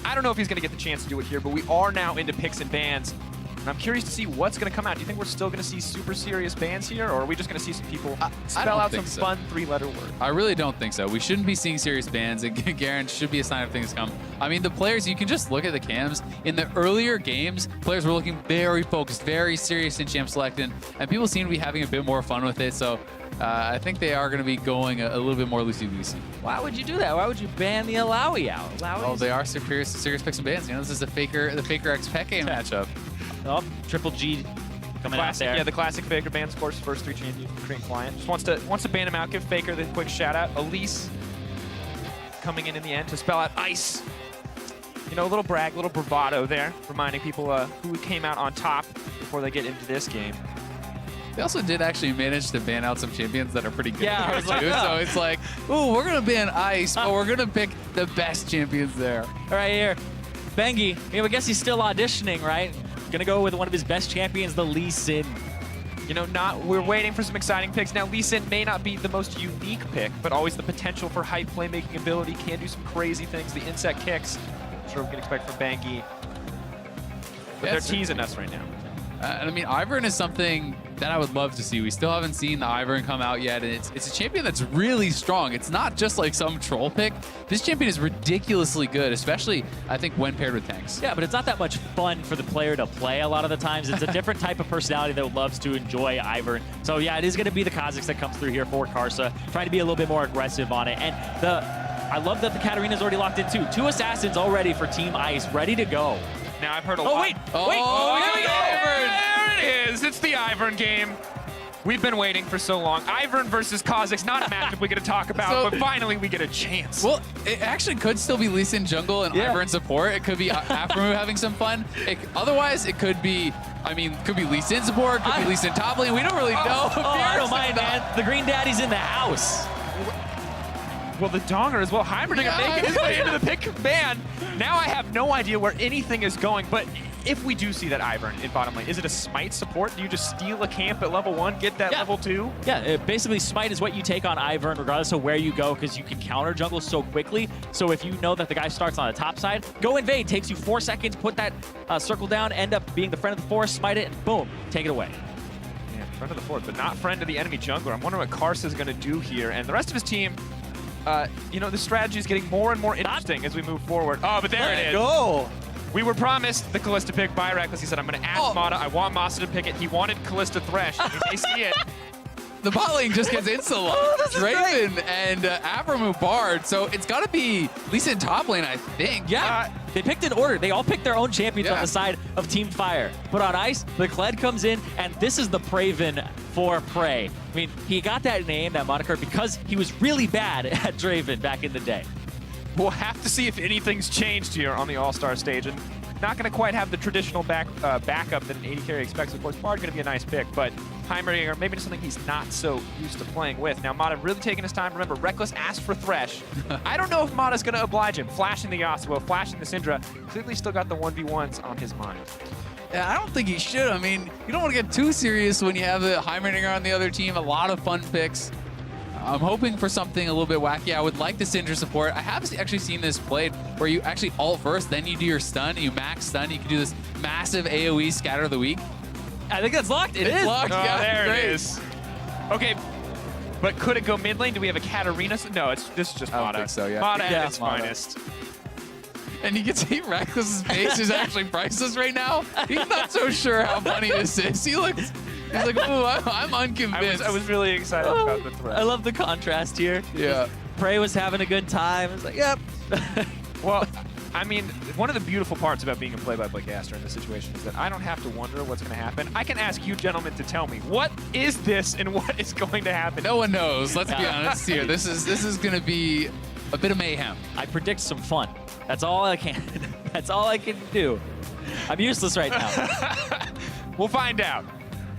I don't know if he's going to get the chance to do it here, but we are now into picks and bans. And I'm curious to see what's going to come out. Do you think we're still going to see super serious bans here, or are we just going to see some people spell out some fun three-letter words? I really don't think so. We shouldn't be seeing serious bans, and Garen should be a sign of things to come. I mean, the players, you can just look at the cams. In the earlier games, players were looking very focused, very serious in champ selecting, and people seem to be having a bit more fun with it. So I think they are going to be going a little bit more loosey-goosey. Why would you do that? Why would you ban the Alawi out? Oh, they are serious picks and bans. You know, this is the Faker X Peke matchup. Oh, Triple G coming out there. Yeah, the classic Faker bans, of course, first 3 champions Korean client. Just wants to ban him out, give Faker the quick shout out. Elise coming in the end to spell out ice. You know, a little brag, a little bravado there, reminding people who came out on top before they get into this game. They also did actually manage to ban out some champions that are pretty good. Yeah, I was like, oh. So it's like, ooh, we're going to ban ice, but we're going to pick the best champions there. Right here, Bengi. I guess he's still auditioning, right? Gonna go with one of his best champions, the Lee Sin. You know, we're waiting for some exciting picks. Now, Lee Sin may not be the most unique pick, but always the potential for high playmaking ability, can do some crazy things. The insect kicks, I'm sure we can expect from Bengi. But they're teasing us right now. And I mean, Ivern is something that I would love to see. We still haven't seen the Ivern come out yet, and it's a champion that's really strong. It's not just like some troll pick. This champion is ridiculously good, especially, I think, when paired with tanks. Yeah, but it's not that much fun for the player to play a lot of the times. It's a different type of personality that loves to enjoy Ivern. So yeah, it is going to be the Kha'Zix that comes through here for Karsa, trying to be a little bit more aggressive on it. And I love that the Katarina's already locked in too. 2 assassins already for Team Ice, ready to go. Now, I've heard a lot. Oh, wait. There it is. It's the Ivern game. We've been waiting for so long. Ivern versus Kha'Zix, not a matchup we get to talk about, but finally we get a chance. Well, it actually could still be Lee Sin jungle and Ivern support. It could be Aphromoo having some fun. Otherwise, it could be, I mean, could be Lee Sin support, could be Lee Sin top lane. We don't really know. I don't mind, man. The Green Daddy's in the house. Well, the Donger as well. Heimerdinger making his way into the pick ban. Now I have no idea where anything is going, but if we do see that Ivern in bottom lane, is it a Smite support? Do you just steal a camp at level 1, get that level 2? Yeah, basically Smite is what you take on Ivern regardless of where you go, because you can counter jungle so quickly. So if you know that the guy starts on the top side, go invade. Takes you 4 seconds, put that circle down, end up being the friend of the forest, smite it, and boom, take it away. Yeah, friend of the forest, but not friend of the enemy jungler. I'm wondering what Karsa is going to do here. And the rest of his team, you know, the strategy is getting more and more interesting as we move forward. Oh, but there it is. Go. We were promised the Kalista pick by Reckless. He said, I'm going to ask Mata. I want Masa to pick it. He wanted Kalista Thresh. And they see it. The bot lane just gets insta-locked. Draven and Aphromoo Bard. So it's got to be Lee Sin top lane, I think. Yeah. They picked an order. They all picked their own champions on the side of Team Fire. But on Ice, the Kled comes in, and this is the Praven for Prey. I mean, he got that name, that moniker, because he was really bad at Draven back in the day. We'll have to see if anything's changed here on the AllStar stage. And not going to quite have the traditional backup that an AD carry expects. Of course, Bard going to be a nice pick, but Heimerdinger, maybe something he's not so used to playing with. Now, Mata really taking his time. Remember, Reckless asked for Thresh. I don't know if Mata's going to oblige him. Flashing the Yasuo, flashing the Syndra. Clearly still got the 1v1s on his mind. Yeah, I don't think he should. I mean, you don't want to get too serious when you have the Heimerdinger on the other team. A lot of fun picks. I'm hoping for something a little bit wacky. I would like the Syndra support. I have actually seen this played where you actually ult first, then you do your stun, you max stun, you can do this massive AoE scatter of the week. I think that's locked. It is. Locked. Oh, yeah, there great. it is. Okay, but could it go mid lane? Do we have a Katarina? No, this is just Mata. I don't think so, yeah. Mata Yeah, at its Mata. finest. And you can see Reckless's face is actually priceless right now. He's not so sure how funny this is. He's like, ooh, I'm unconvinced. I was really excited about the threat. I love the contrast here. Yeah. Prey was having a good time. It's like, yep. Well, I mean, one of the beautiful parts about being a play-by-play caster in this situation is that I don't have to wonder what's going to happen. I can ask you gentlemen to tell me, what is this and what is going to happen? No one knows. Let's be honest here. This is going to be a bit of mayhem. I predict some fun. That's all I can. That's all I can do. I'm useless right now. We'll find out.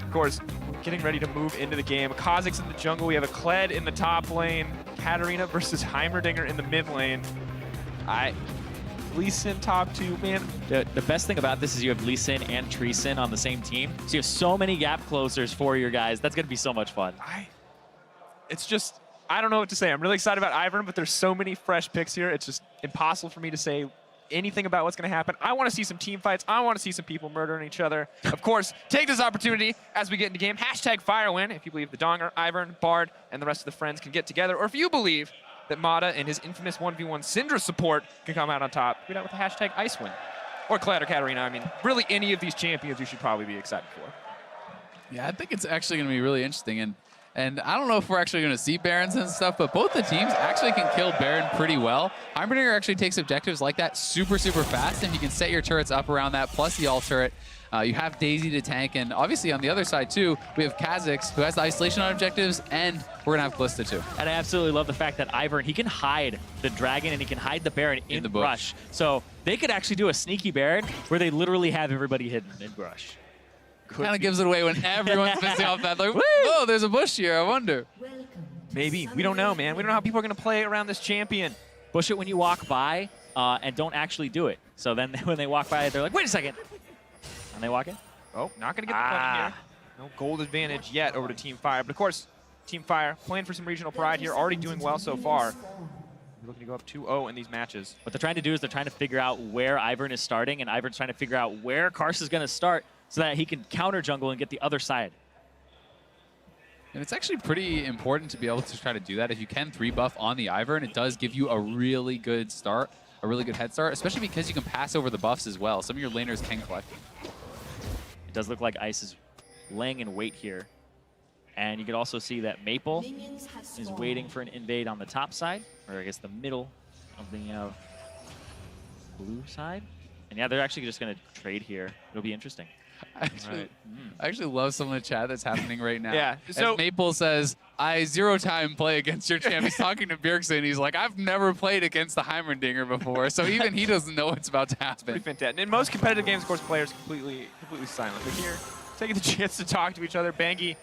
Of course, we're getting ready to move into the game. Kha'Zix in the jungle. We have a Kled in the top lane. Katarina versus Heimerdinger in the mid lane. Lee Sin top 2, man. The best thing about this is you have Lee Sin and Tree Sin on the same team. So you have so many gap closers for your guys. That's going to be so much fun. It's just, I don't know what to say. I'm really excited about Ivern, but there's so many fresh picks here. It's just impossible for me to say anything about what's going to happen. I want to see some team fights. I want to see some people murdering each other. Of course, take this opportunity as we get into game. Hashtag FireWin if you believe the Donger, Ivern, Bard, and the rest of the friends can get together. Or if you believe that Mata and his infamous 1v1 Syndra support can come out on top, tweet out with the hashtag IceWin. Or Kled or Katarina. I mean, really any of these champions you should probably be excited for. Yeah, I think it's actually going to be really interesting. And I don't know if we're actually going to see Barons and stuff, but both the teams actually can kill Baron pretty well. Heimerdinger actually takes objectives like that super, super fast. And if you can set your turrets up around that, plus the all turret, you have Daisy to tank. And obviously on the other side too, we have Kha'Zix, who has the isolation on objectives, and we're going to have Kalista too. And I absolutely love the fact that Ivern, he can hide the dragon and he can hide the Baron in the bush. brush. So they could actually do a sneaky Baron where they literally have everybody hidden in brush. Kind of gives it away when everyone's missing off that. Like, oh, there's a bush here, I wonder. Maybe. We don't know, man. We don't know how people are going to play around this champion. Bush it when you walk by and don't actually do it. So then when they walk by, they're like, wait a second. And they walk in. Oh, not going to get the button here. No gold advantage yet over to Team Fire. But of course, Team Fire playing for some regional pride here, already doing well so far. We're looking to go up 2-0 in these matches. What they're trying to do is they're trying to figure out where Ivern is starting, and Ivern's trying to figure out where Karsa's going to start so that he can counter jungle and get the other side. And it's actually pretty important to be able to try to do that. If you can 3-buff on the Ivern, it does give you a really good start, a really good head start, especially because you can pass over the buffs as well. Some of your laners can collect. It does look like Ice is laying in wait here. And you can also see that Maple is waiting for an invade on the top side, or I guess the middle of the blue side. And yeah, they're actually just going to trade here. It'll be interesting. I actually love some of the chat that's happening right now. Yeah. So as Maple says, I 0-time play against your champ. He's talking to Bjergsen. He's like, I've never played against the Heimerdinger before. So even he doesn't know what's about to happen. Pretty fantastic. In most competitive games, of course, players completely silent. But here, taking the chance to talk to each other. Bangy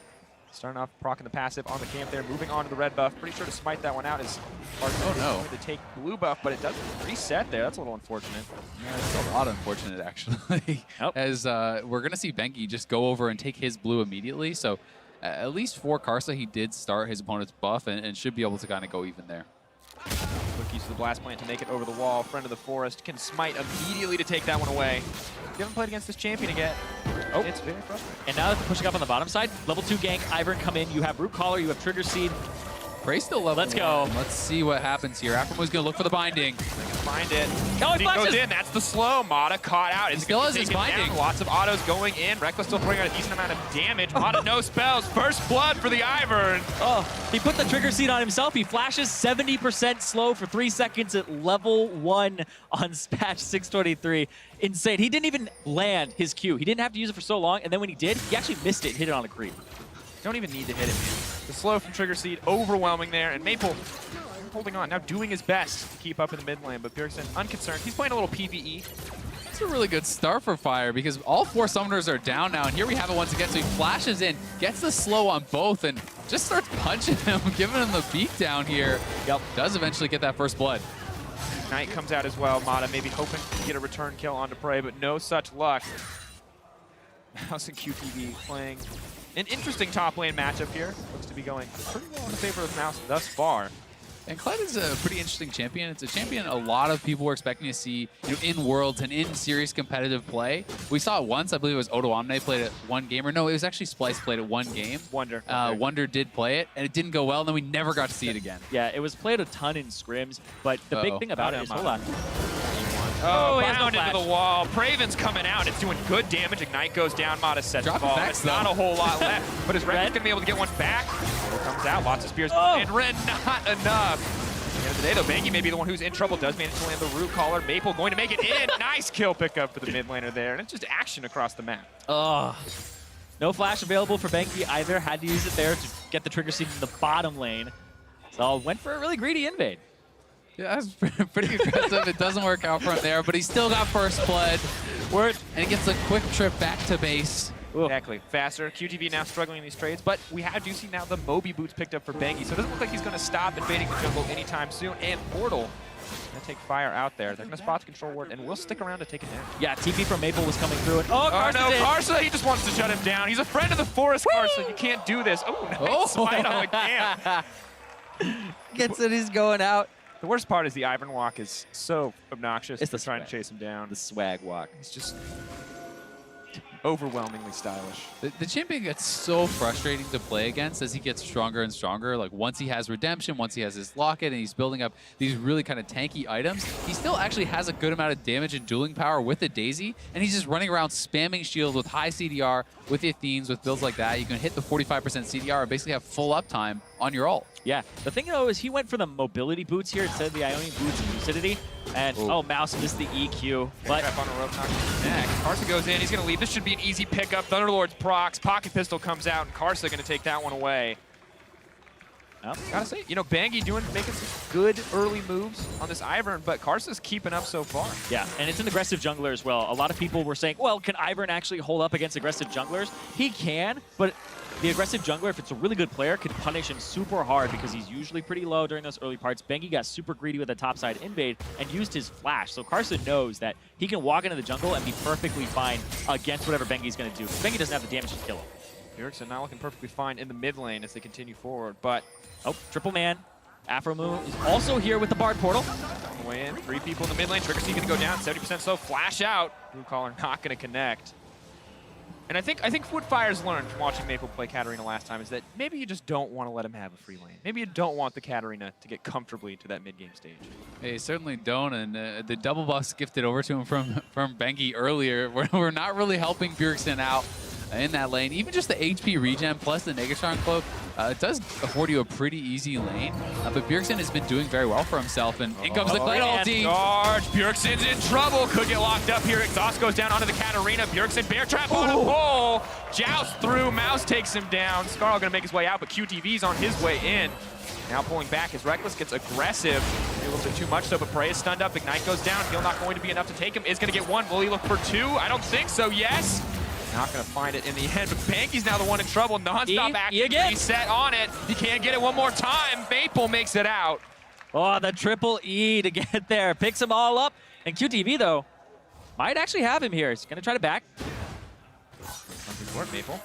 starting off proccing the passive on the camp there, moving on to the red buff. Pretty sure to smite that one out is going to take blue buff, but it doesn't reset there. That's a little unfortunate. Yeah, it's a lot unfortunate, actually. As we're going to see Bengi just go over and take his blue immediately. So at least for Karsa, he did start his opponent's buff and should be able to kind of go even there. Quick use of the blast plant to make it over the wall. Friend of the forest can smite immediately to take that one away. You haven't played against this champion yet. Oh, it's very frustrating. And now that they're pushing up on the bottom side, level 2 gank, Ivern come in. You have Root Collar, you have Trigger Seed. Prey still level Let's go. Let's see what happens here. Aftermoon's going to look for the binding. Find it. Oh, he goes in. That's the slow. Mata caught out. It's still has his binding. Down. Lots of autos going in. Reckless still throwing out a decent amount of damage. Mata no spells. First blood for the Ivern. Oh, he put the Trigger Seed on himself. He flashes 70% slow for 3 seconds at level 1 on patch 623. Insane. He didn't even land his Q. He didn't have to use it for so long, and then when he did, he actually missed it and hit it on a creep. Don't even need to hit it, man. The slow from Trigger Seed, overwhelming there, and Maple holding on, now doing his best to keep up in the mid lane, but Bjergsen unconcerned. He's playing a little PvE. It's a really good start for Fire because all 4 summoners are down now, and here we have it once again. So he flashes in, gets the slow on both, and just starts punching him, giving him the beat down here. Yep, does eventually get that first blood. Knight comes out as well. Mata maybe hoping to get a return kill onto Prey, but no such luck. Mouse and QTV playing an interesting top lane matchup here. Looks to be going pretty well in the favor of Mouse thus far. And Kled is a pretty interesting champion. It's a champion a lot of people were expecting to see in Worlds and in serious competitive play. We saw it once. I believe it was Odoamne played it 1 game. Or no, it was actually Splice played it 1 game. Wonder. Wonder did play it, and it didn't go well, and then we never got to see it again. Yeah, it was played a ton in scrims, but the big thing about it is, hold on. Oh, he has no bound into the wall. Praven's coming out. It's doing good damage. Ignite goes down. Mata sets the ball. It's not a whole lot left, but his Ren's going to be able to get one back. Here comes out. Lots of spears. And Ren, not enough. At the end of the day, though, Bangy may be the one who's in trouble. Does manage to land the Root Collar. Maple going to make it in. Nice kill pickup for the mid laner there. And it's just action across the map. No flash available for Banky either. Had to use it there to get the Trigger Seed in the bottom lane. So went for a really greedy invade. Yeah, that's pretty aggressive. It doesn't work out from there, but he still got first blood. And he gets a quick trip back to base. Exactly. Faster. QTV now struggling in these trades, but we do see now the Moby boots picked up for Bangy, so it doesn't look like he's going to stop invading the jungle anytime soon. And Portal going to take Fire out there. They're going to spot the control ward, and we'll stick around to take it down. Yeah, TP from Maple was coming through. And Karsa, he just wants to shut him down. He's a friend of the forest, Karsa. You can't do this. Oh, nice smite on the camp. Gets it, he's going out. The worst part is the Ivern walk is so obnoxious. It's the trying to swag. chase him down. The swag walk. It's just overwhelmingly stylish. The champion gets so frustrating to play against as he gets stronger and stronger. Like once he has Redemption, once he has his Locket, and he's building up these really kind of tanky items, he still actually has a good amount of damage and dueling power with the Daisy, and he's just running around spamming shields with high CDR, with the Athenes, with builds like that. You can hit the 45% CDR and basically have full uptime on your ult. Yeah, the thing though is he went for the mobility boots here instead of the Ionian boots and lucidity. And Ooh. oh, Mouse missed the EQ. But Trap on a rope, knocking his neck. Karsa goes in, he's gonna leave. This should be an easy pickup. Thunderlord's procs, Pocket Pistol comes out, and Karsa gonna take that one away. Gotta say, you know, Bangi making some good early moves on this Ivern, but Karsa's keeping up so far. yeah, and it's an aggressive jungler as well. A lot of people were saying, well, can Ivern actually hold up against aggressive junglers? He can, but the aggressive jungler, if it's a really good player, can punish him super hard because he's usually pretty low during those early parts. Bangi got super greedy with the topside invade and used his flash. So Karsa knows that he can walk into the jungle and be perfectly fine against whatever Bengi's going to do. Bangi doesn't have the damage to kill him. Bjergsen not looking perfectly fine in the mid lane as they continue forward, but Oh, triple man. Afro Moon is also here with the Bard Portal. way in. 3 people in the mid lane. Trigger C gonna go down, 70% slow. Flash out. Blue Collar not gonna connect. And I think what Fire's learned from watching Maple play Katarina last time is that maybe you just don't want to let him have a free lane. Maybe you don't want the Katarina to get comfortably to that mid-game stage. They certainly don't, and the double buffs gifted over to him from Bengi earlier we're not really helping Bjergsen out in that lane. Even just the HP regen plus the Negatron Cloak, it does afford you a pretty easy lane. But Bjergsen has been doing very well for himself, and in comes the Kled ulti. Charge! Bjergsen's in trouble. Could get locked up here. Exhaust goes down onto the Katarina. Bjergsen bear trap on a pole. Joust through. Mouse takes him down. Scarl gonna make his way out, but QTV's on his way in. Now pulling back as Reckless gets aggressive. A little bit too much so, but Prey is stunned up. Ignite goes down. Heal not going to be enough to take him. Is gonna get 1. Will he look for 2? I don't think so. Yes. Not gonna find it in the end, but Banky's now the one in trouble. Non-stop action reset on it. He can't get it one more time. Maple makes it out. Oh, the triple E to get there. Picks them all up. And QTV, though, might actually have him here. He's going to try to back. Something for it, Maple.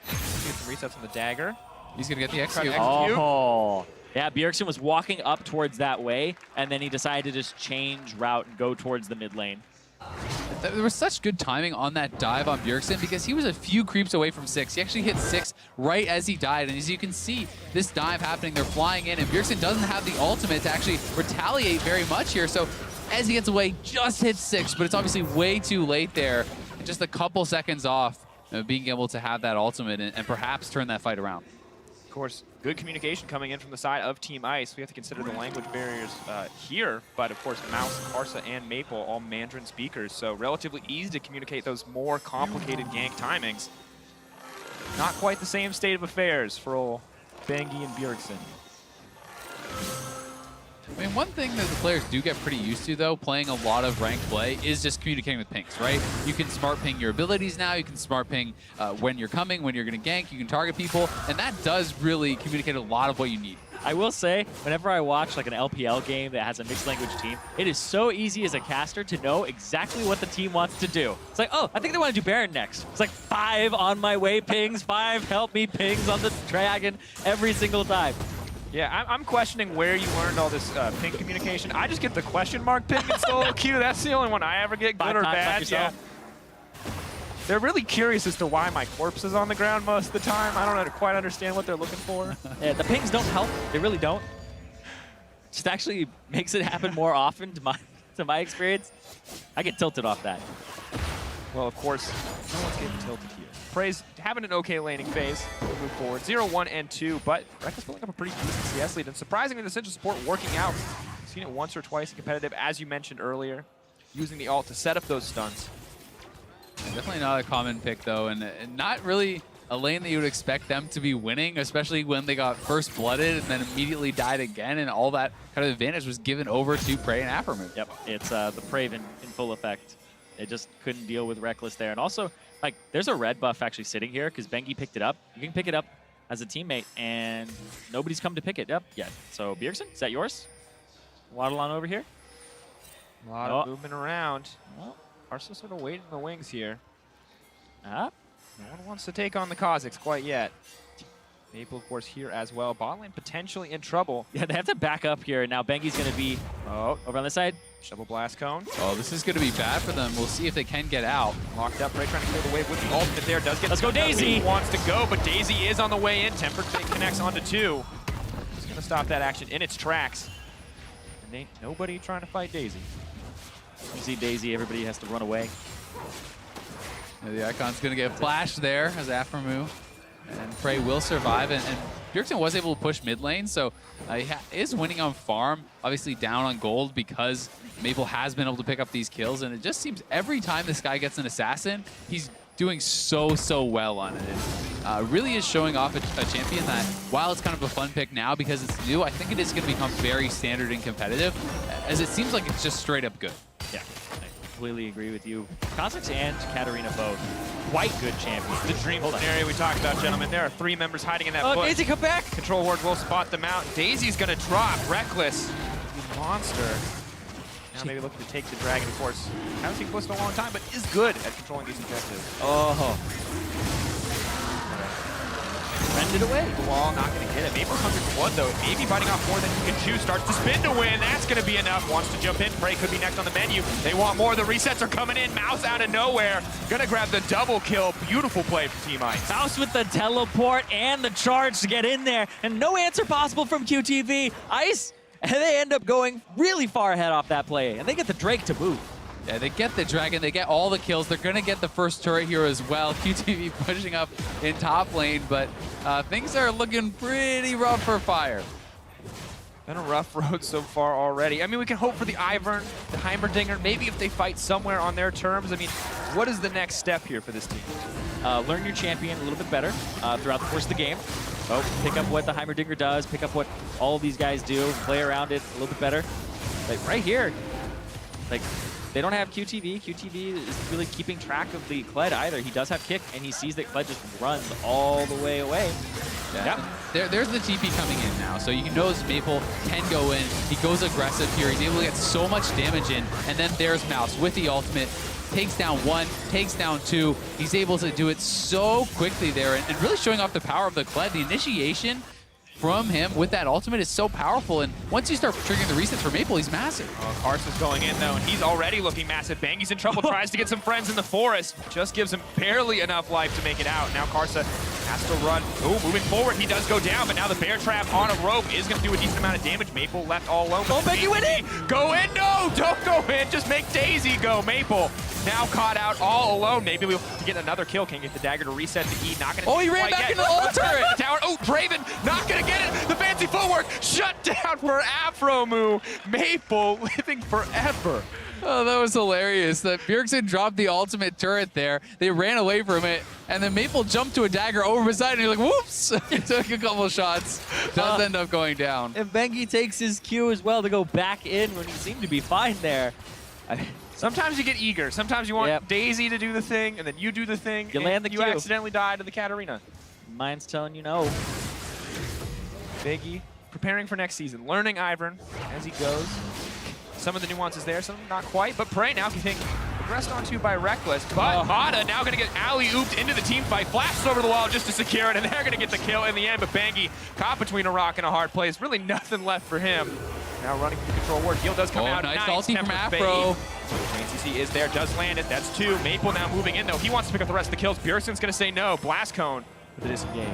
Get some resets on the dagger. He's going to get the execute. Oh, yeah, Bjergsen was walking up towards that way, and then he decided to just change route and go towards the mid lane. There was such good timing on that dive on Bjergsen because he was a few creeps away from 6. He actually hit 6 right as he died. And as you can see, this dive happening, they're flying in, and Bjergsen doesn't have the ultimate to actually retaliate very much here. So as he gets away, just hits 6, but it's obviously way too late there. And just a couple seconds off being able to have that ultimate and perhaps turn that fight around. Of course, good communication coming in from the side of Team Ice. We have to consider the language barriers here, but of course, Mouse, Karsa, and Maple, all Mandarin speakers, so relatively easy to communicate those more complicated gank timings. Not quite the same state of affairs for old Bangi and Bjergsen. I mean, one thing that the players do get pretty used to, though, playing a lot of ranked play, is just communicating with pings, right? You can smart ping your abilities now. You can smart ping when you're coming, when you're going to gank. You can target people, and that does really communicate a lot of what you need. I will say, whenever I watch like an LPL game that has a mixed language team, it is so easy as a caster to know exactly what the team wants to do. It's like, oh, I think they want to do Baron next. It's like 5 on my way pings, 5 help me pings on the dragon every single time. Yeah, I'm questioning where you learned all this ping communication. I just get the question mark ping in solo queue. That's the only one I ever get, good or bad. Yeah. They're really curious as to why my corpse is on the ground most of the time. I don't quite understand what they're looking for. Yeah, the pings don't help. They really don't. Just actually makes it happen more often to my experience. I get tilted off that. Well, of course, no one's getting tilted here. Prey's having an okay laning phase. We'll move forward. 0, 1, and 2, but Reckless building up a pretty decent CS lead. And surprisingly, the Central support working out. Seen it once or twice in competitive, as you mentioned earlier, using the ult to set up those stunts. Definitely not a common pick, though, and not really a lane that you would expect them to be winning, especially when they got first blooded and then immediately died again, and all that kind of advantage was given over to Prey and Afromoon. Yep, it's the Praven in full effect. They just couldn't deal with Reckless there. And also, like, there's a red buff actually sitting here because Bengi picked it up. You can pick it up as a teammate, and nobody's come to pick it up yet. So, Bjergsen, is that yours? Waddle on over here. A lot of movement around. Well, Karsa sort of waiting in the wings here. ah. No one wants to take on the Kazakhs quite yet. Maple, of course, here as well. Bot lane potentially in trouble. Yeah, they have to back up here. Now Bengi's going to be over on this side. Shovel Blast Cone. Oh, this is going to be bad for them. We'll see if they can get out. Locked up, Prey trying to clear the wave with the ultimate there. Does get Let's go, Daisy! Wants to go, but Daisy is on the way in. Tempered Fate connects onto 2. Just going to stop that action in its tracks. And ain't nobody trying to fight Daisy. You see Daisy, everybody has to run away. The Icon's going to get flashed there as Aframu. And Prey will survive. And Bjergsen was able to push mid lane, so he is winning on farm. Obviously down on gold because Maple has been able to pick up these kills. And it just seems every time this guy gets an assassin, he's doing so well on it. And really is showing off a champion that, while it's kind of a fun pick now because it's new, I think it is going to become very standard and competitive, as it seems like it's just straight up good. Yeah, I completely agree with you. Kha'Zix and Katarina both quite good champions. The dream scenario we talked about, gentlemen. There are 3 members hiding in that bush. Daisy, come back! Control Ward will spot them out. Daisy's going to drop. Reckless. Monster. Now maybe looking to take the dragon, of course. Haven't seen Bliss in a long time, but is good at controlling these objectives. Oh. Rend it away. The wall, not going to get it. Maple's hungry for blood, though. Maybe biting off more than he can chew. Starts to spin to win. That's going to be enough. Wants to jump in. Prey could be next on the menu. They want more. The resets are coming in. Mouse out of nowhere. Going to grab the double kill. Beautiful play from Team Ice. Mouse with the teleport and the charge to get in there. And no answer possible from QTV. Ice, and they end up going really far ahead off that play. And they get the Drake to boot. Yeah, they get the dragon, they get all the kills. They're going to get the first turret here as well. QTV pushing up in top lane, but things are looking pretty rough for Fire. Been a rough road so far already. I mean, we can hope for the Ivern, the Heimerdinger, maybe if they fight somewhere on their terms. I mean, what is the next step here for this team? Learn your champion a little bit better throughout the course of the game. Pick up what the Heimerdinger does, pick up what all of these guys do, play around it a little bit better. Like right here, like, they don't have QTV. QTV isn't really keeping track of the Kled either. He does have kick, and he sees that Kled just runs all the way away. Yeah. There's the TP coming in now, so you know Maple can go in. He goes aggressive here. He's able to get so much damage in, and then there's Mouse with the ultimate. Takes down 1, takes down 2. He's able to do it so quickly there, and really showing off the power of the Kled. The initiation from him with that ultimate is so powerful, and once you start triggering the resets for Maple, he's massive. Oh, Carson's going in, though, and he's already looking massive. Bengi's in trouble, tries to get some friends in the forest. Just gives him barely enough life to make it out. Now Karsa has to run. Oh, moving forward, he does go down, but now the bear trap on a rope is going to do a decent amount of damage. Maple left all alone. Oh, Bengi went in! Go in! No, don't go in. Just make Daisy go. Maple now caught out all alone. Maybe we'll get another kill. Can't get the dagger to reset the E. Not going to. Oh, he ran back into the ult turret. Tower. Oh, Draven not going to get it. The fancy footwork shut down for Aframu. Maple living forever. Oh, that was hilarious. That Bjergsen dropped the ultimate turret there. They ran away from it, and then Maple jumped to a dagger over beside, and you're like, whoops! He took a couple shots. Does end up going down. And Bengi takes his cue as well to go back in when he seemed to be fine there. Sometimes you get eager. Sometimes you want Daisy to do the thing, and then you do the thing, you land the you cue. Accidentally die to the Katarina. Mine's telling you no. Bengi preparing for next season, learning Ivern as he goes. Some of the nuances there, some not quite, but Prey now, if you think, progressed onto by Reckless, but Mata now going to get alley-ooped into the team fight, flashes over the wall just to secure it, and they're going to get the kill in the end, but Bengi caught between a rock and a hard place. Really nothing left for him. Now running through the control ward. Heal does come out. Nice ulti from Afro. JCC is there, does land it. That's 2. Maple now moving in, though. He wants to pick up the rest of the kills. Bjergsen's going to say no. Blast Cone with the disengage.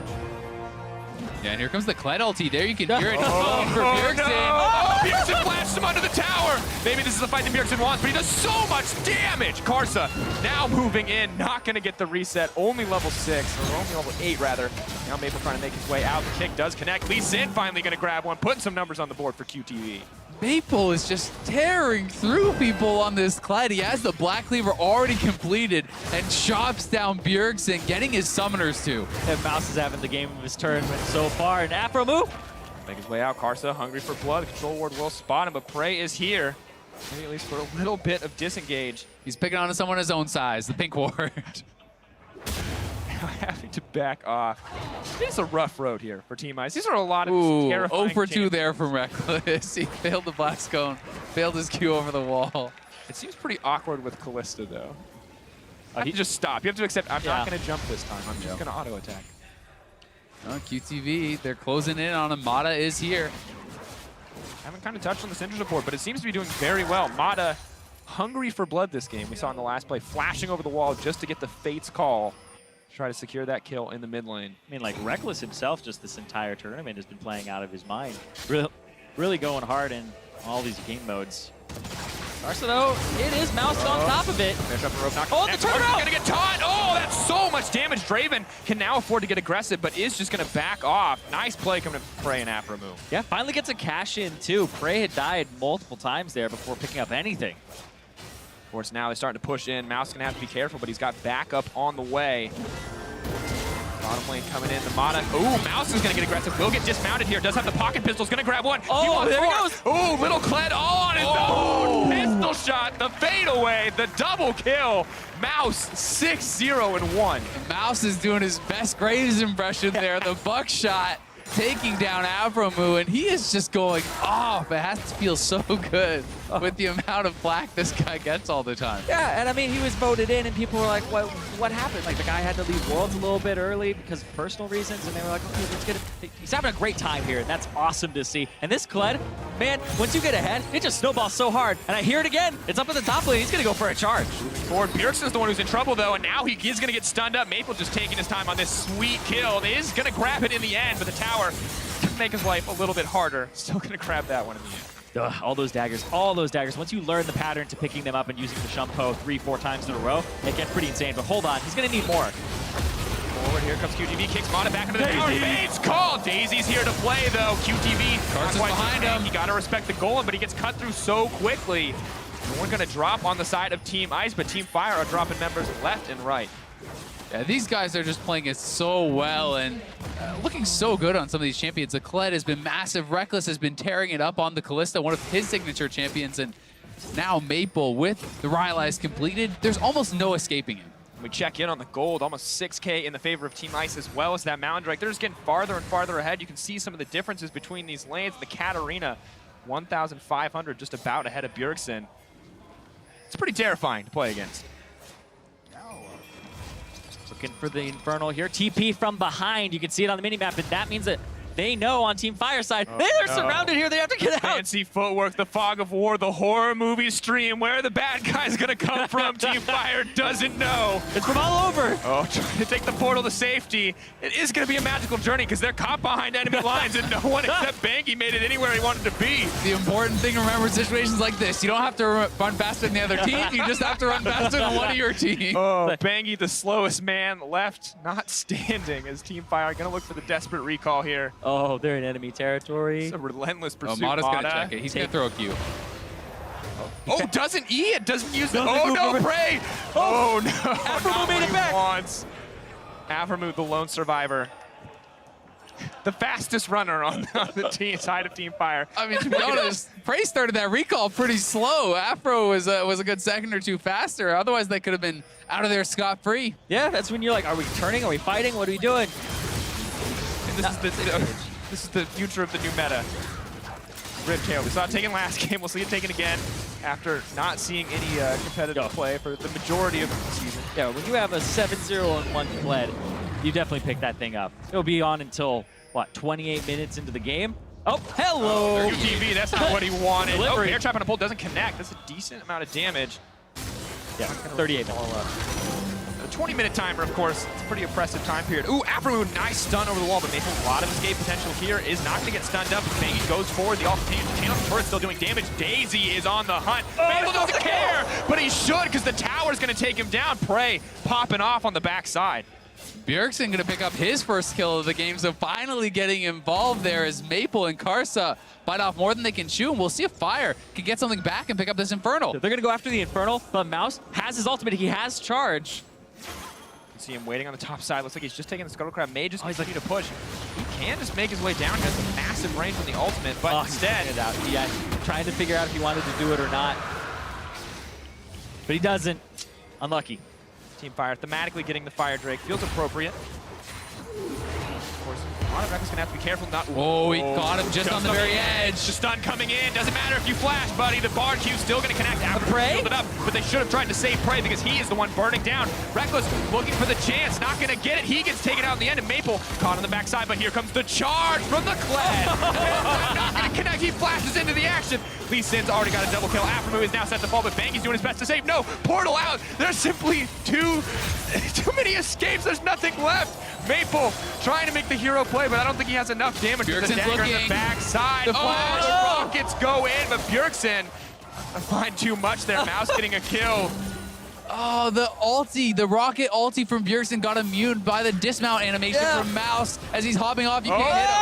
Yeah, and here comes the Kled ulti. There you can hear it. For Bjergsen. No. Bjergsen blasts him under the tower. Maybe this is the fight that Bjergsen wants, but he does so much damage. Karsa now moving in, not going to get the reset. Only level 6, or only level 8 rather. Now Maple trying to make his way out. The kick does connect. Lee Sin finally going to grab one, putting some numbers on the board for QTV. Maple is just tearing through people on this Kled. He has the Black Cleaver already completed and chops down Bjergsen, getting his summoners too. And Mouse is having the game of his tournament so far. And Afro move. Make his way out. Karsa hungry for blood. The control ward will spot him, but Prey is here. Maybe at least for a little bit of disengage. He's picking on someone his own size, the Pink Ward. Having to back off. It's a rough road here for Team Ice. These are a lot of terrifying 0 for 2 chances. there from Reckless. He failed the blast cone, failed his Q over the wall. It seems pretty awkward with Callista, though. He just stopped. You have to accept, I'm not going to jump this time. I'm just going to auto-attack. QTV, they're closing in on him. Mata is here. Haven't kind of touched on the Syndra support, but it seems to be doing very well. Mata, hungry for blood this game. We saw in the last play, flashing over the wall just to get the Fate's call. Try to secure that kill in the mid lane. I mean, like, Reckless himself just this entire tournament has been playing out of his mind. Really going hard in all these game modes. Karsa, though, it is Mouse on top of it. Finish up the rope knock. Oh, the turnaround! Gonna get taught! Oh, that's so much damage. Draven can now afford to get aggressive, but is just gonna back off. Nice play coming to Prey and Aframu. Yeah, finally gets a cash in, too. Prey had died multiple times there before picking up anything. Of course, now they're starting to push in. Mouse gonna have to be careful, but he's got backup on the way. Bottom lane coming in, the Mata. Ooh, Mouse is gonna get aggressive. Will get dismounted here. Does have the pocket pistols. Gonna grab one. Oh, there he goes. Ooh, little Kled all on his own. Pistol shot, the fadeaway, the double kill. Mouse 6-0-1. Mouse is doing his best Graves impression there. The buckshot taking down Aframu, and he is just going off. It has to feel so good with the amount of flack this guy gets all the time. Yeah, and I mean, he was voted in, and people were like, what happened? Like, the guy had to leave Worlds a little bit early because of personal reasons, and they were like, okay, let's get it. He's having a great time here, and that's awesome to see. And this Kled, man, once you get ahead, it just snowballs so hard. And I hear it again. It's up at the top lane. He's going to go for a charge. Moving forward, Bjergsen's the one who's in trouble, though, and now he is going to get stunned up. Maple just taking his time on this sweet kill. He is going to grab it in the end, but the tower can make his life a little bit harder. Still going to grab that one in the end. Ugh, all those daggers, all those daggers. Once you learn the pattern to picking them up and using the Shumpo 3-4 times in a row, it gets pretty insane. But hold on, he's going to need more. Forward, here comes QTV, kicks Mata back into the tower. Fade's call. Daisy's here to play, though. QTV, not quite behind him. You got to respect the golem, but he gets cut through so quickly. And we're going to drop on the side of Team Ice, but Team Fire are dropping members left and right. Yeah, these guys are just playing it so well and looking so good on some of these champions. The Kled has been massive. Reckless has been tearing it up on the Kalista, one of his signature champions. And now Maple with the Rylai's completed. There's almost no escaping him. We check in on the gold, almost 6K in the favor of Team Ice as well as that Mountain Drake. They're just getting farther and farther ahead. You can see some of the differences between these lanes. The Katarina, 1,500, just about ahead of Bjergsen. It's pretty terrifying to play against. Looking for the Infernal here. TP from behind. You can see it on the minimap, and that means that they know on Team Fire side, they're surrounded here. They have to get out. Fancy footwork, the fog of war, the horror movie stream. Where are the bad guys going to come from? Team Fire doesn't know. It's from all over. Oh, trying to take the portal to safety. It is going to be a magical journey because they're caught behind enemy lines, and no one except Banky made it anywhere he wanted to be. The important thing to remember in situations like this, you don't have to run faster than the other team. You just have to run faster than one of your team. Oh, Banky, the slowest man left, not standing, as Team Fire going to look for the desperate recall here. Oh, they're in enemy territory. It's a relentless pursuit. Mata's going to check it. He's going to throw a Q. Oh, doesn't E? It doesn't use the... Doesn't Oh, no, move Prey! Oh, no. Aframu made it back. Wants. Aframu, the lone survivor. The fastest runner on the team side of Team Fire. I mean, to be honest, Prey started that recall pretty slow. Afro was a good second or two faster. Otherwise, they could have been out of there scot-free. Yeah, that's when you're like, are we turning? Are we fighting? What are we doing? And this is the future of the new meta. Ribtail. We saw it taken last game. We'll see it taken again after not seeing any competitive play for the majority of the season. Yeah, when you have a 7-0-1 Kled, you definitely pick that thing up. It'll be on until, what, 28 minutes into the game? Oh, hello! QTV, that's not what he wanted. Oh, Delivery. air trap on a pole doesn't connect. That's a decent amount of damage. Yeah, 38 minutes. A 20-minute timer, of course. It's a pretty impressive time period. Ooh, Aframu, nice stun over the wall, but Maple, a lot of escape potential here. Is not going to get stunned up. Bangy goes forward. The all continues. The channel turret still doing damage. Daisy is on the hunt. Maple doesn't care, but he should because the tower's going to take him down. Prey popping off on the backside. Bjergsen going to pick up his first kill of the game, so finally getting involved there as Maple and Karsa bite off more than they can chew, and we'll see if Fire can get something back and pick up this Infernal. They're going to go after the Infernal, but Mouse has his ultimate. He has charge. See him waiting on the top side. Looks like he's just taking the Scuttle Crab. May just continue to push. He can just make his way down. He has a massive range on the ultimate, but instead... Yeah, trying to figure out if he wanted to do it or not. But he doesn't. Unlucky. Team Fire thematically getting the Fire Drake feels appropriate. Of course, Reckless gonna have to be careful not. Oh, he got him just on the very edge. The stun coming in. Doesn't matter if you flash, buddy. The bar Q's still gonna connect. Prey? Filled it up, but they should have tried to save Prey because he is the one burning down. Reckless looking for the chance, not gonna get it. He gets taken out in the end, and Maple caught on the backside, but here comes the charge from the Kled. Not gonna connect. He flashes into the action. Lee Sin's already got a double kill. Aphromoo is now set to fall, but Banky's doing his best to save. No, portal out. There's simply too many escapes. There's nothing left. Maple trying to make the hero play, but I don't think he has enough damage with the dagger in the backside. The the rockets go in, but Bjergsen find too much there. Mouse getting a kill. Oh, the rocket ulti from Bjergsen got immune by the dismount animation from Mouse as he's hopping off. You can't hit him.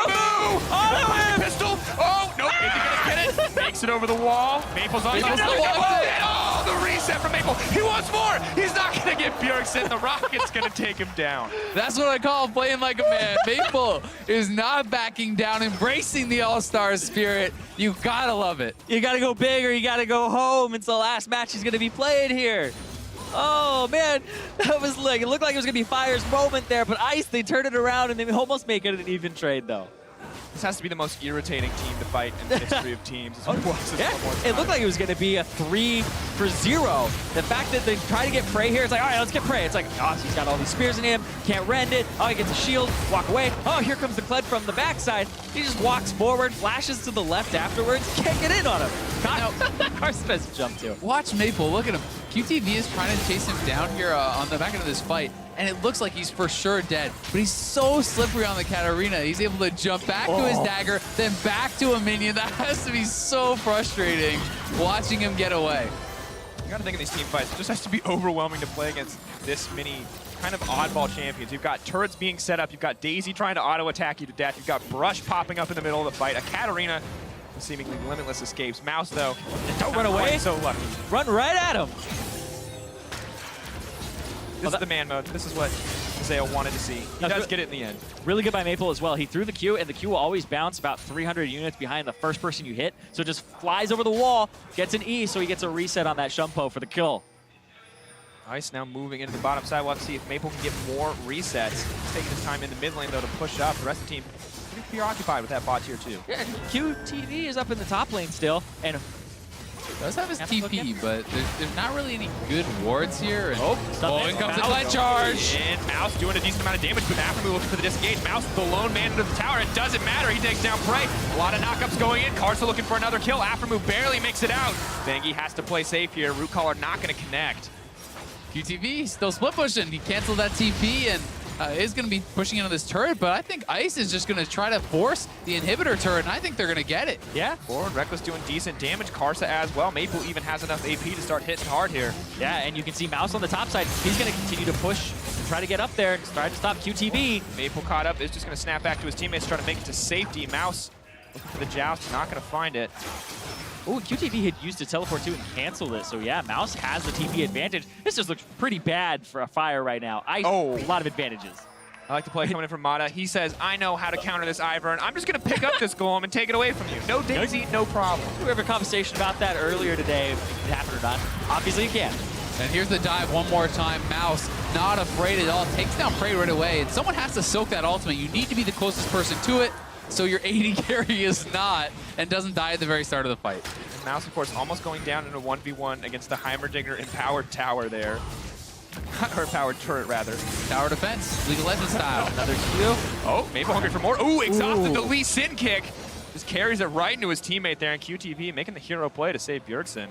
Oh, pistol. Oh, nope. Is he gonna get it? Makes it over the wall. Maple's on. Oh, the reset from Maple. He wants more. He's not gonna get Bjergsen. The rocket's gonna take him down. That's what I call playing like a man. Maple is not backing down, embracing the All-Star spirit. You gotta love it. You gotta go big or you gotta go home. It's the last match he's gonna be played here. Oh man, that was like, it looked like it was gonna be Fire's moment there, but Ice, they turn it around and they almost make it an even trade though. This has to be the most irritating team to fight in the history of teams. It looked like it was going to be a 3-0. The fact that they try to get Prey here, it's like, all right, let's get Prey. It's like, oh, he's got all these spears in him, can't rend it. Oh, he gets a shield, walk away. Oh, here comes the Kled from the backside. He just walks forward, flashes to the left afterwards, can't get in on him. Carson has to jump too. Watch Maple, look at him. QTV is trying to chase him down here on the back end of this fight, and it looks like he's for sure dead. But he's so slippery on the Katarina. He's able to jump back to his dagger, then back to a minion. That has to be so frustrating watching him get away. You gotta think in these team fights, it just has to be overwhelming to play against this many kind of oddball champions. You've got turrets being set up, you've got Daisy trying to auto-attack you to death, you've got Brush popping up in the middle of the fight, a Katarina seemingly limitless escapes. Mouse, though, don't run away. So lucky. Run right at him. This is the man mode. This is what Azael wanted to see. He does get it in the end. Really good by Maple as well. He threw the Q, and the Q will always bounce about 300 units behind the first person you hit. So it just flies over the wall, gets an E, so he gets a reset on that Shumpo for the kill. Ice now moving into the bottom side. We'll have to see if Maple can get more resets. He's taking his time in the mid lane, though, to push up. The rest of the team pretty preoccupied with that bot tier 2. Yeah, QTV is up in the top lane still, and does have his TP, but there's not really any good wards here. And in comes the Kled charge. And Mouse doing a decent amount of damage, but Aphromoo looking for the disengage. Mouse, the lone man into the tower. It doesn't matter. He takes down Prey. A lot of knockups going in. Karsa looking for another kill. Aphromoo barely makes it out. Bengi has to play safe here. Root Caller not going to connect. QTV still split pushing. He canceled that TP and is going to be pushing into this turret, but I think Ice is just going to try to force the inhibitor turret, and I think they're going to get it. Yeah. Forward, Reckless doing decent damage. Karsa as well. Maple even has enough AP to start hitting hard here. Yeah, and you can see Mouse on the top side. He's going to continue to push and try to get up there and try to stop QTV. Maple caught up, is just going to snap back to his teammates, trying to make it to safety. Mouse looking for the joust, not going to find it. Oh, QTV had used to teleport too and canceled it. So yeah, Mouse has the TP advantage. This just looks pretty bad for a Fire right now. Ice, a lot of advantages. I like the play coming in from Mata. He says, I know how to counter this Ivern. I'm just going to pick up this Golem and take it away from you. No Daisy, no problem. We have a conversation about that earlier today, if it happened or not. Obviously, you can. And here's the dive one more time. Mouse, not afraid at all. Takes down Prey right away. And someone has to soak that ultimate. You need to be the closest person to it, so your AD carry is not and doesn't die at the very start of the fight. And Mouse, of course, almost going down in a 1v1 against the Heimerdinger empowered tower there. Or empowered turret, rather. Tower defense, League of Legends style. Another Q. Oh, Maple hungry for more. Ooh, exhausted the Lee Sin kick. Just carries it right into his teammate there, and QTV making the hero play to save Bjergsen.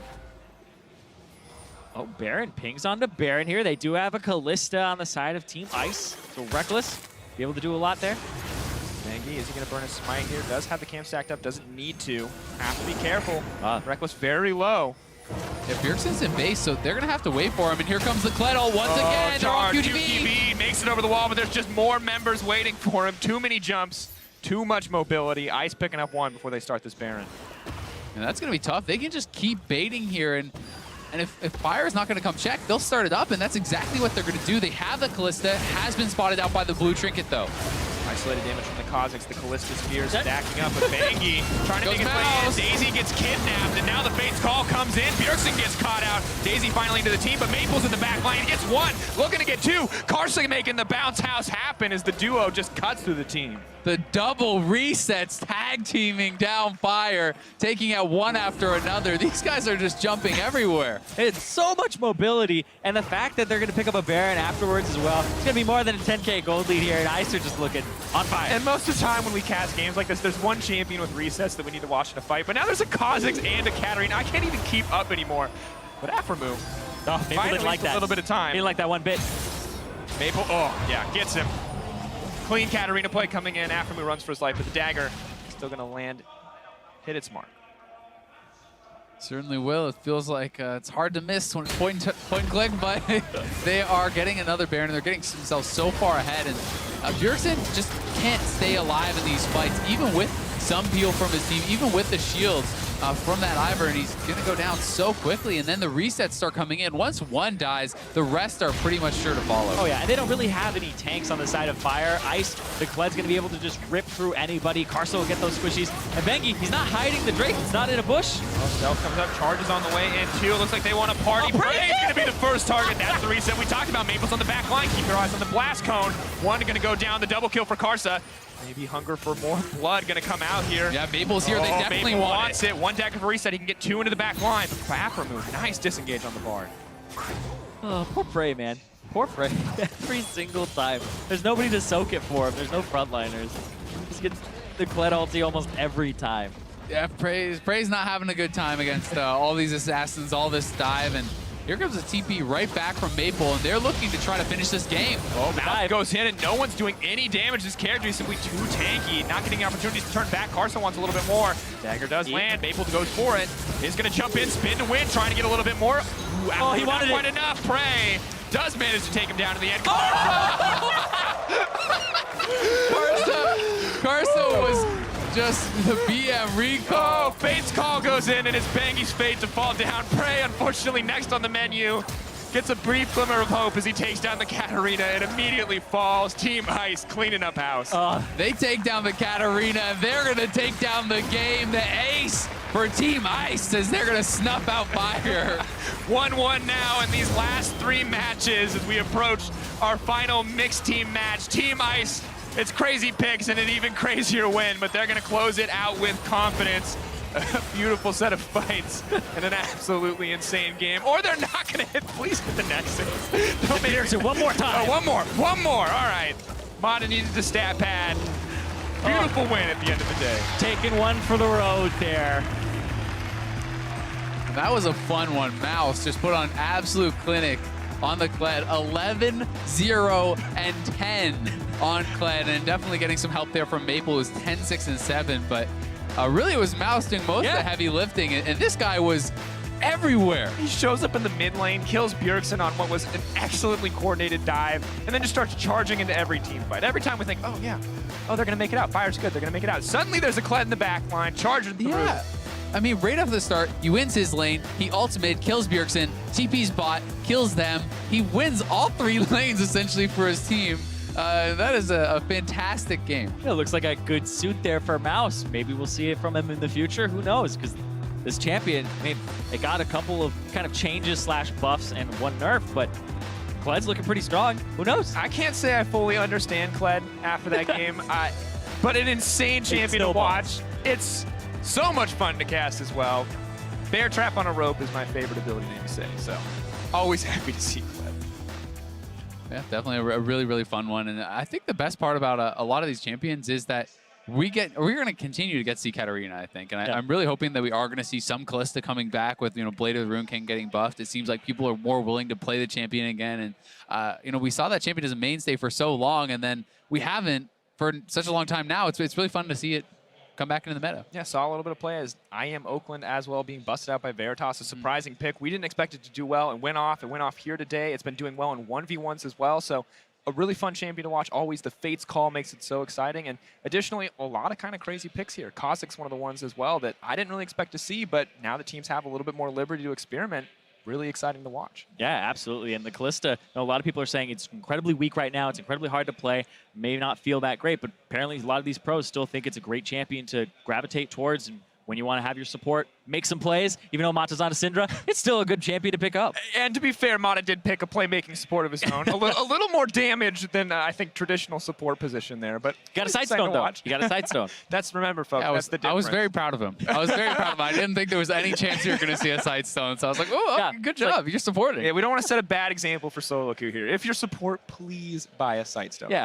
Oh, Baron pings onto Baron here. They do have a Callista on the side of Team Ice. So Reckless, be able to do a lot there. Bengi, is he going to burn a smite here? Does have the camp stacked up, doesn't need to. Have to be careful. Reckless very low. Yeah, Bjergsen's in base, so they're going to have to wait for him. And here comes the Kled once again. Charge, QTV makes it over the wall, but there's just more members waiting for him. Too many jumps, too much mobility. Ice picking up one before they start this Baron. And that's going to be tough. They can just keep baiting here, and if Fire's not going to come check, they'll start it up, and that's exactly what they're going to do. They have the Callista, has been spotted out by the blue trinket, though. Isolated damage from the Kazakhs. The Callista Spears stacking up with Bangi. Trying to make his way in. Daisy gets kidnapped, and now the Fate's Call comes in. Bjergsen gets caught out. Daisy finally into the team, but Maple's in the back line. He gets one. Looking to get two. Karsa making the bounce house happen as the duo just cuts through the team. The double resets, tag teaming down Fire, taking out one after another. These guys are just jumping everywhere. It's so much mobility, and the fact that they're going to pick up a Baron afterwards as well. It's going to be more than a 10K gold lead here, and Ice are just looking on fire. And most of the time when we cast games like this, there's one champion with resets that we need to watch in a fight, but now there's a Kazakhs and a Katarina. I can't even keep up anymore. But Aframu, Maple didn't like that. A little bit of time. He didn't like that one bit. Maple, oh, yeah, gets him. Clean Katarina play coming in. Aframu runs for his life, but the dagger still going to land, hit its mark. Certainly will. It feels like it's hard to miss when it's point and click, but they are getting another Baron. They're getting themselves so far ahead, and Bjergsen just can't stay alive in these fights, even with some peel from his team, even with the shields from that Ivor, and he's going to go down so quickly, and then the resets start coming in. Once one dies, the rest are pretty much sure to follow. Oh yeah, and they don't really have any tanks on the side of Fire. Ice, the Kled's going to be able to just rip through anybody. Karsa will get those squishies. And Bengi, he's not hiding the Drake. It's not in a bush. Stealth comes up, charges on the way in too. It looks like they want to party. Prey's going to be the first target. That's the reset we talked about. Maple's on the back line. Keep your eyes on the blast cone. One going to go down. The double kill for Karsa. Maybe hunger for more blood going to come out here. Yeah, Maple's here. They definitely Maple want wants it. One dagger for reset. He can get two into the back line. Aframu, nice disengage on the bar. Oh, poor Prey, man. Poor Prey. Every single time. There's nobody to soak it for him. There's no frontliners. He just gets the Kled ulti almost every time. Yeah, Prey's not having a good time against all these assassins, all this dive, and here comes a TP right back from Maple, and they're looking to try to finish this game. Oh, Mouth goes in, and no one's doing any damage. This character is simply too tanky, not getting opportunities to turn back. Karsa wants a little bit more. Dagger does land. Maple goes for it. Is going to jump in, spin to win, trying to get a little bit more. Ooh, oh, he wanted quite enough. Prey does manage to take him down in the end. Karsa was just the BM recall. Oh, Fate's Call goes in, and it's Bangi's fate to fall down. Prey, unfortunately, next on the menu. Gets a brief glimmer of hope as he takes down the Katarina and immediately falls. Team Ice cleaning up house. They take down the Katarina, and they're going to take down the game. The ace for Team Ice as they're going to snuff out Fire. 1-1 now in these last three matches as we approach our final mixed team match. Team Ice, it's crazy picks and an even crazier win, but they're going to close it out with confidence. A beautiful set of fights and an absolutely insane game. Or they're not going to hit. Please hit the Nexus. Bjergsen, one more time. Oh, one more. All right. Mata needed the stat pad. Beautiful win at the end of the day. Taking one for the road there. That was a fun one. Mouse just put on absolute clinic on the Kled. 11, 0, and 10 on Kled, and definitely getting some help there from Maple, who's 10, 6, and 7, but really it was Mouse doing most of the heavy lifting, and this guy was everywhere. He shows up in the mid lane, kills Bjergsen on what was an excellently coordinated dive, and then just starts charging into every team fight. Every time we think, oh yeah, oh they're gonna make it out, Fire's good, they're gonna make it out. Suddenly there's a Kled in the back line, charging through. Yeah. I mean, right off the start, he wins his lane, he ultimate, kills Bjergsen, TP's bot, kills them. He wins all three lanes, essentially, for his team. That is a fantastic game. It looks like a good suit there for Mouse. Maybe we'll see it from him in the future. Who knows? Because this champion, I mean, it got a couple of kind of changes / buffs and one nerf, but Kled's looking pretty strong. Who knows? I can't say I fully understand Kled after that game, but an insane champion to watch. It's so much fun to cast as well. Bear Trap on a Rope is my favorite ability name to say, so always happy to see Kled. Yeah, definitely a really, really fun one. And I think the best part about a lot of these champions is that we're going to continue to get to see Katarina, I think. And I'm really hoping that we are going to see some Callista coming back with, Blade of the Rune King getting buffed. It seems like people are more willing to play the champion again. And, we saw that champion as a mainstay for so long, and then we haven't for such a long time now. It's really fun to see it come back into the meta. Yeah, saw a little bit of play as I Am Oakland as well, being busted out by Veritas. A surprising pick. We didn't expect it to do well and went off. It went off here today. It's been doing well in 1v1s as well. So a really fun champion to watch. Always the Fate's Call makes it so exciting. And additionally, a lot of kind of crazy picks here. Kazakh's one of the ones as well that I didn't really expect to see, but now the teams have a little bit more liberty to experiment. really exciting to watch. Yeah, absolutely. And the Kalista, you know, a lot of people are saying it's incredibly weak right now. It's incredibly hard to play. May not feel that great, but apparently a lot of these pros still think it's a great champion to gravitate towards. And when you want to have your support make some plays, even though Mata's on a Syndra, it's still a good champion to pick up. And to be fair, Mata did pick a playmaking support of his own. a little more damage than I think traditional support position there, but You got a Sidestone, though. You got a Sidestone. Remember, folks, Yeah, that's the difference. I was very proud of him. I was very proud of him. I didn't think there was any chance you were going to see a Sidestone, so I was like, oh, Yeah, good job. You're supporting. Yeah, we don't want to set a bad example for solo queue here. If you're support, please buy a Sightstone. Yeah.